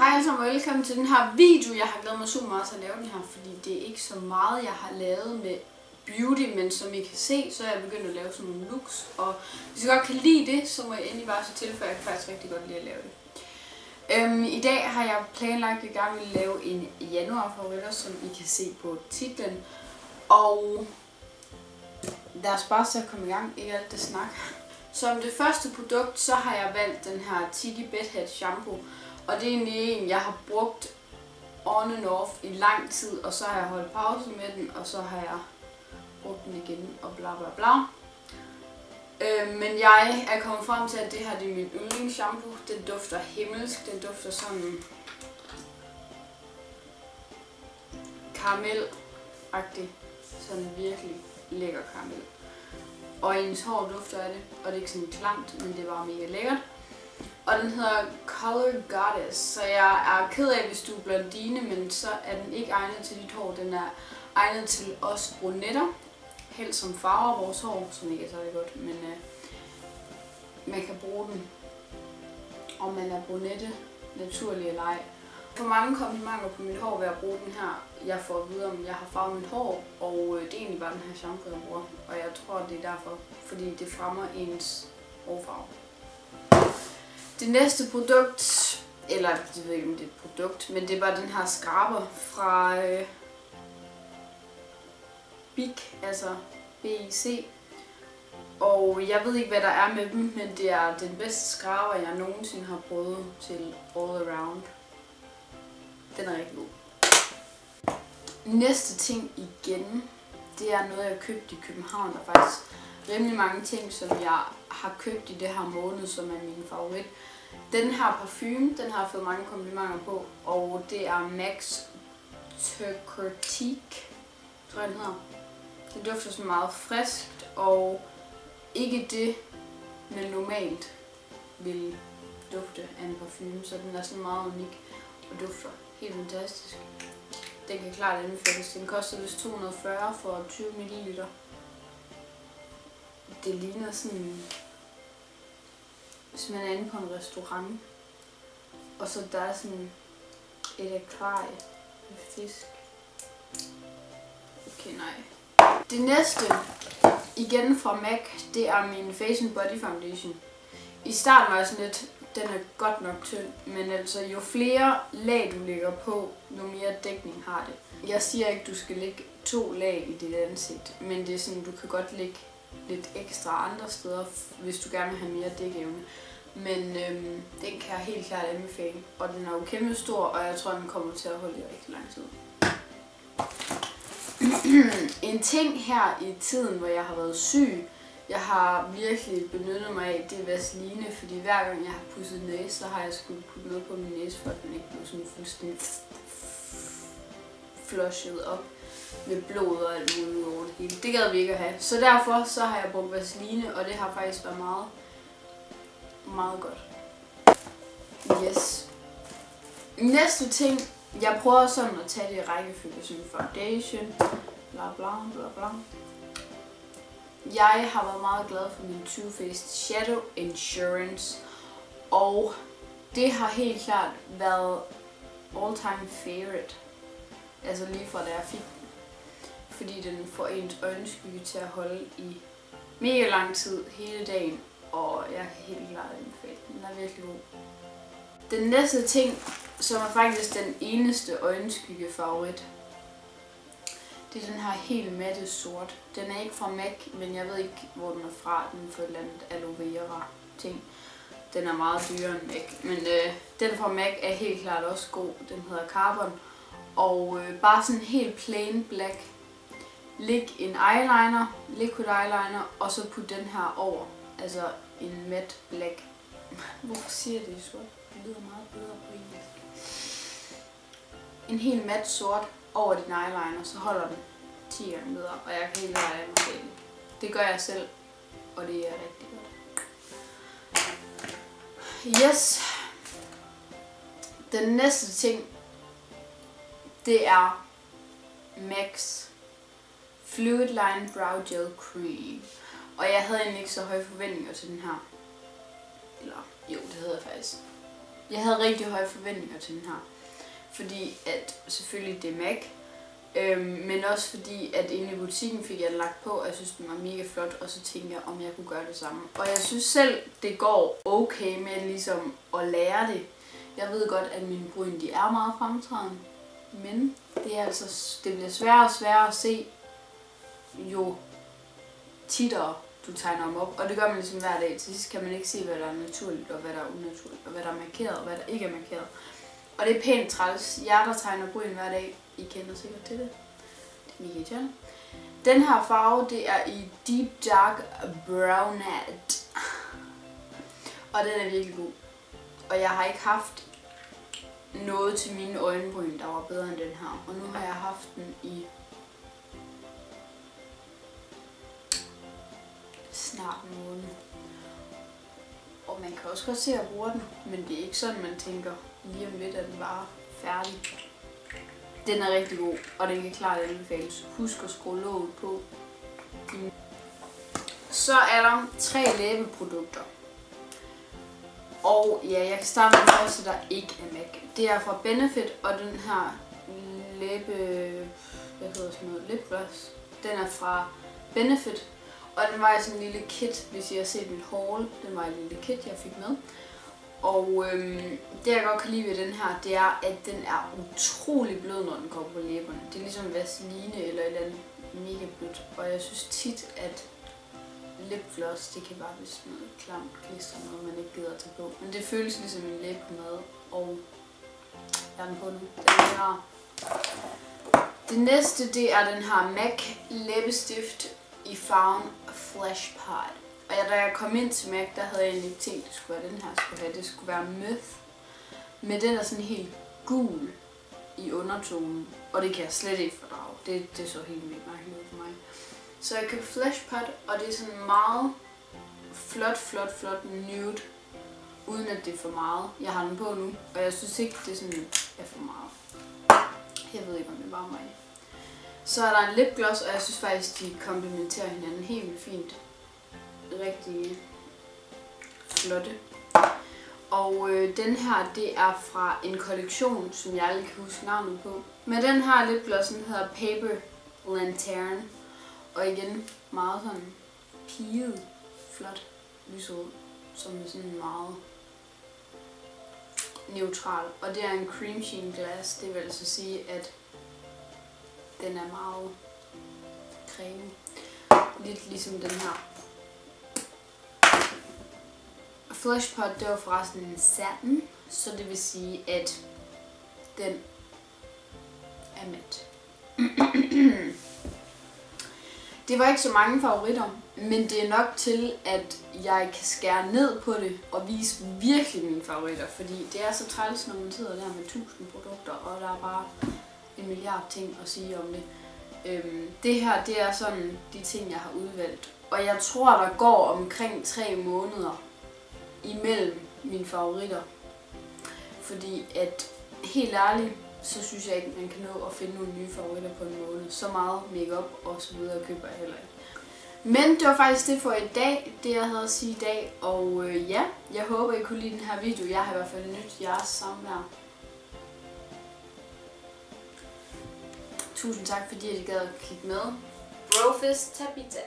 Hej alle sammen og velkommen til den her video. Jeg har glædet mig super meget til at lave den her, fordi det er ikke så meget jeg har lavet med beauty, men som I kan se, så er jeg begyndt at lave sådan nogle looks. Og hvis I godt kan lide det, så må jeg endelig bare så til, for jeg kan faktisk rigtig godt lide at lave det. I dag har jeg planlagt, at jeg gerne vil lave en januar-favoritter, som I kan se på titlen. Og lad os bare så komme i gang, ikke alt det snak. Som det første produkt, så har jeg valgt den her Tiki Bedhead shampoo. Og det er egentlig en, jeg har brugt on and off i lang tid, og så har jeg holdt pause med den, og så har jeg brugt den igen, og bla bla bla. Men jeg er kommet frem til, at det her det er min yndlingsshampoo. Den dufter himmelsk, den dufter sådan karamel-agtig, sådan virkelig lækker karamel. Og ens hår dufter af det, og det er ikke sådan klamt, men det er bare mega lækkert. Og den hedder Color Goddess, så jeg er ked af, hvis du er blondine, men så er den ikke egnet til dit hår. Den er egnet til os brunetter, helst som farver vores hår, som ikke er særlig godt, men man kan bruge den, om man er brunette, naturlig eller ej. For mange komplimenter på mit hår ved at bruge den her. Jeg får at vide, om jeg har farvet mit hår, og det er egentlig bare den her shampoo, jeg bruger. Og jeg tror, det er derfor, fordi det fremmer ens hårfarve. Det næste produkt, eller jeg ved ikke om det er et produkt, men det er bare den her skraber fra BIC, altså BIC. Og jeg ved ikke hvad der er med dem, men det er den bedste skraber jeg nogensinde har prøvet til all around. Den er rigtig god. Næste ting igen, det er noget jeg købte i København. Der er faktisk rimelig mange ting, som jeg har købt i det her måned, som er min favorit. Den her parfume, den har jeg fået mange komplimenter på, og det er MAC Turcotique, tror jeg den hedder. Den dufter sådan meget friskt, og ikke det, man normalt vil dufte af en parfume, så den er sådan meget unik og dufter helt fantastisk. Den kan klart anbefales. Den koster vist 240 for 20 ml. Det ligner sådan, hvis man er inde på en restaurant, og så der er sådan et akvarie med fisk. Okay, nej. Det næste, igen fra MAC, det er min Face and Body Foundation. I starten var jeg sådan lidt, den er godt nok tynd, men altså jo flere lag du lægger på, jo mere dækning har det. Jeg siger ikke, du skal lægge 2 lag i dit ansigt, men det er sådan, du kan godt lægge lidt ekstra andre steder, hvis du gerne vil have mere dækevne. Men den kan jeg helt klart anbefale, og den er jo kæmpe stor, og jeg tror, den kommer til at holde i rigtig lang tid. En ting her i tiden, hvor jeg har været syg, jeg har virkelig benyttet mig af, det er Vaseline, fordi hver gang jeg har pudset næse, så har jeg skulle putte noget på min næse, for at den ikke blev sådan fuldstændig flushet op med blod og alt muligt over det hele. Det gad vi ikke at have. Så derfor så har jeg brugt Vaseline, og det har faktisk været meget, meget godt. Yes. Næste ting, jeg prøver sådan at tage det i rækkefølge, som foundation, bla bla bla bla. Jeg har været meget glad for min Too Faced Shadow Insurance, og det har helt klart været all time favorite. Altså lige fra da jeg fik den. Fordi den får ens øjenskygge til at holde i mega lang tid hele dagen, og jeg kan helt klart anbefale den. Den er virkelig god. Den næste ting, som er faktisk den eneste øjenskygge favorit, det er den her helt matte sort. Den er ikke fra MAC, men jeg ved ikke hvor den er fra. Den er fra et eller andet aloe vera ting. Den er meget dyrere end MAC, men den fra MAC er helt klart også god. Den hedder Carbon. Og bare sådan helt plain black. Læg en eyeliner, liquid eyeliner, og så put den her over. Altså en matte black. Hvorfor siger jeg det i sort? Det lyder meget bedre på engelsk. En helt mat sort over din eyeliner, så holder den 10 gange bedre, og jeg kan helt klart anbefale det. Det gør jeg selv, og det er rigtig godt. Yes. Den næste ting, det er MAC's Fluid Line Brow Gel Cream. Og jeg havde egentlig ikke så høje forventninger til den her. Eller jo, det havde jeg faktisk. Jeg havde rigtig høje forventninger til den her. Fordi at selvfølgelig det er MAC. Men også fordi at inde i butikken fik jeg den lagt på, og jeg synes den var mega flot. Og så tænkte jeg, om jeg kunne gøre det samme. Og jeg synes selv, det går okay med ligesom at lære det. Jeg ved godt, at mine bryn de er meget fremtrædende. Men det er altså, det bliver sværere og sværere at se, jo tittere du tegner dem op. Og det gør man ligesom hver dag. Til sidst kan man ikke se, hvad der er naturligt, og hvad der er unaturligt, og hvad der er markeret, og hvad der ikke er markeret. Og det er pænt træls. Jeg der tegner bryn hver dag, I kender sikkert til det. Det er mega irriterende. Den her farve, det er i Deep Dark Brownet. Og den er virkelig god. Og jeg har ikke haft noget til mine øjenbryn, der var bedre end den her. Og nu har jeg haft den i snart en måned. Og man kan også godt se, at jeg bruger den, men det er ikke sådan, man tænker lige om lidt, at den bare er færdig. Den er rigtig god, og den kan klart anbefales. Husk at skrue låget på. Så er der 3 læbeprodukter. Og ja, jeg kan starte med den første, der ikke er MAC. Det er fra Benefit, og den her lipgloss. Den er fra Benefit. Og den var i sådan en lille kit, hvis I har set mit haul. Den var en lille kit, jeg fik med. Og det jeg godt kan lide ved den her, det er, at den er utrolig blød, når den kommer på læberne. Det er ligesom Vaseline eller et eller andet mega blødt. Og jeg synes tit, at lipgloss, det kan bare blive sådan noget klamt klister, noget man ikke gider at tage på. Men det føles ligesom en læbepomade, og jeg er den på nu. Den er rar. Det næste, det er den her MAC læbestift i farven Flesh Pot. Og da jeg kom ind til MAC, der havde jeg egentlig ikke tænkt, det skulle være den her, skulle have. Det skulle være Myth. Men den er sådan helt gul i undertonen, og det kan jeg slet ikke fordrage. Det så helt vildt mærkeligt ud for mig. Så jeg købte Flesh Pot, og det er sådan meget flot nude, uden at det er for meget. Jeg har den på nu, og jeg synes ikke, det sådan er for meget. Jeg ved ikke, om det var mig. Så er der en lipgloss, og jeg synes faktisk, de komplementerer hinanden helt vildt fint. Rigtig flotte. Og den her, det er fra en kollektion, som jeg aldrig kan huske navnet på. Men den her lipglossen hedder Paper Lantern. Og igen, meget sådan piget, flot, lyserød, som er sådan meget neutral. Og det er en cream sheen glass, det vil altså sige, at den er meget creme. Lidt ligesom den her. Flesh Pot, det var forresten en satin, så det vil sige, at den er mat. Det var ikke så mange favoritter, men det er nok til, at jeg kan skære ned på det og vise virkelig mine favoritter, fordi det er så træls, når man sidder der med 1000 produkter, og der er bare en milliard ting at sige om det. Det her, det er sådan de ting, jeg har udvalgt. Og jeg tror, der går omkring 3 måneder imellem mine favoritter. Fordi at, helt ærligt, så synes jeg ikke, man kan nå at finde nogle nye favoritter på en måned. Så meget makeup og så videre køber jeg heller ikke. Men det var faktisk det for i dag, det jeg havde at sige i dag. Og ja, jeg håber, I kunne lide den her video. Jeg har i hvert fald nydt jeres samvær. Tusind tak, fordi I gad at kigge med. Brofist Tabita.